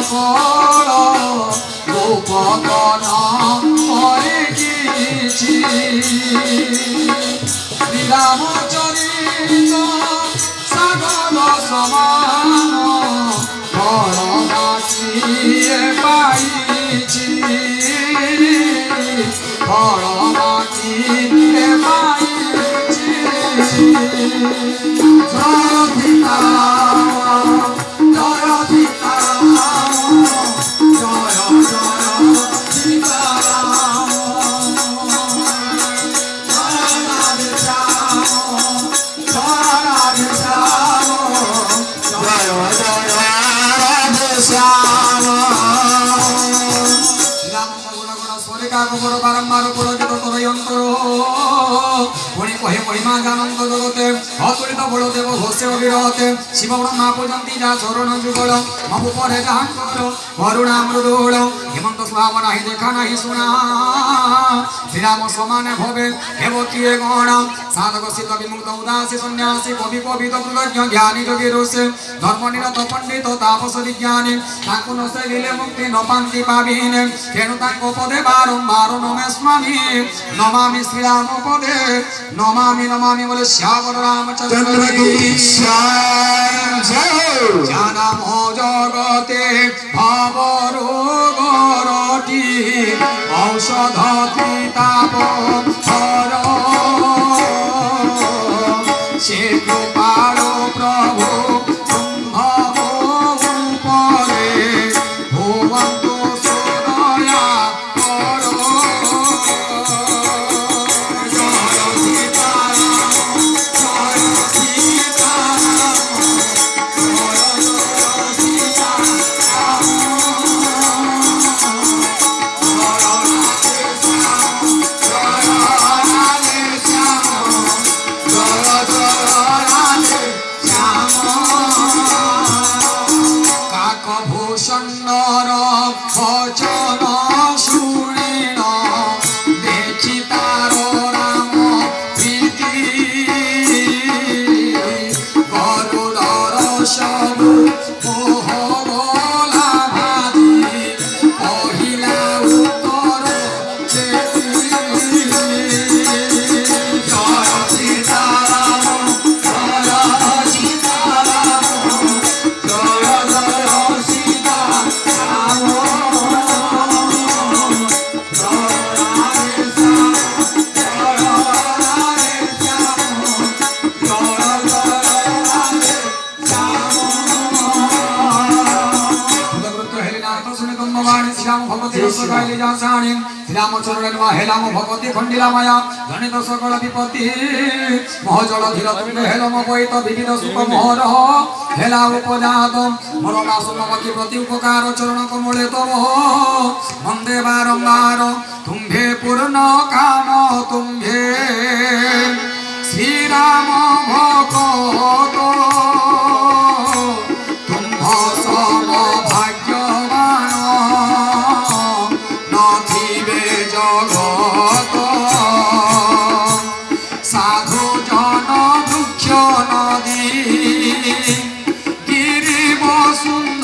সকল গোপন করে গিয়েছি শ্রীরামচরিত সাগর সমান ঘর মাটিয়ে পাইছি ঘর মাটিয়ে পাইছি জয় সীতারাম জয় সীতারাম জয় জয় সীতারাম জয় রাধে শ্যাম জয় রাধে শ্যাম জয় জয় রাধে শ্যাম বারম্বার পুরোজিত তরয়ন্তর পুଣି কহে মহিমা জানন্ত জগতে অতুলিত বলদেব ঘোষে অবিরতে শিব ব্রহ্মা পূজন্তি যা চরণ যুগল মমু পরে জাহাঙ্কর করুণা মৃদুল হেমন্ত স্বভাব নাহি দেখা নাহি শুনা শ্রীরাম সমানে ভবে হেবতীয়ে গণ সাধক সিদ্ধ বিমুক্ত উদাসী সন্ন্যাসী কবি কবিত কৃতজ্ঞ জ্ঞানী যোগী ঋষি ধর্ম নিরত পণ্ডিত তাপস বিজ্ঞানী তাଙ୍କୁ ନ ସେବିଲେ ମୁକ୍ତି ନ ପାନ୍ତି ପାବିନେ ତେଣୁ ତାଙ୍କ ପଦେ ବାରମ୍ବାର ନମେ ସ୍ୱାମୀ ନମାମି ଶ୍ରୀରାମ ପଦେ ନମାମି ନମାମି ବୋଲେ ଶ୍ୟାମଳ ରାମଚନ୍ଦ୍ର ଜାନାମ ଜଗତେ ଭାବ ରୋଗରଟି ଔଷଧ ତ୍ରିତାପ ହର ସେ କୃପାଳ ପ୍ରଭୁ বচন শুনিল দেখি তার রাম প্রীতি গরুড়র সবু মোহ গলা ভাজি কহিলা উত্তর জয় সীতারাম জয় সীতারাম জয় জয় সীতারাম শ্রীরামচরণের মা হেলাম ভগবতী খণ্ডিলা মায়া জনিত সকল বিপত্তি মহজল ধীর তুঙ্গে হেলম বৈত বিবিধ সুখ মোহর হেলা উপজাত মোর দাস মমতি প্রতি উপকার চরণ কমলে তব বন্দে বারম্বার তুম্ভে পূর্ণ কাম তুম্ভে শ্রীরাম ভগত তুম্ভ সম ভাগ্যবান নথিবে জগত সাধু জন দুঃখ নদী গিরি বসুন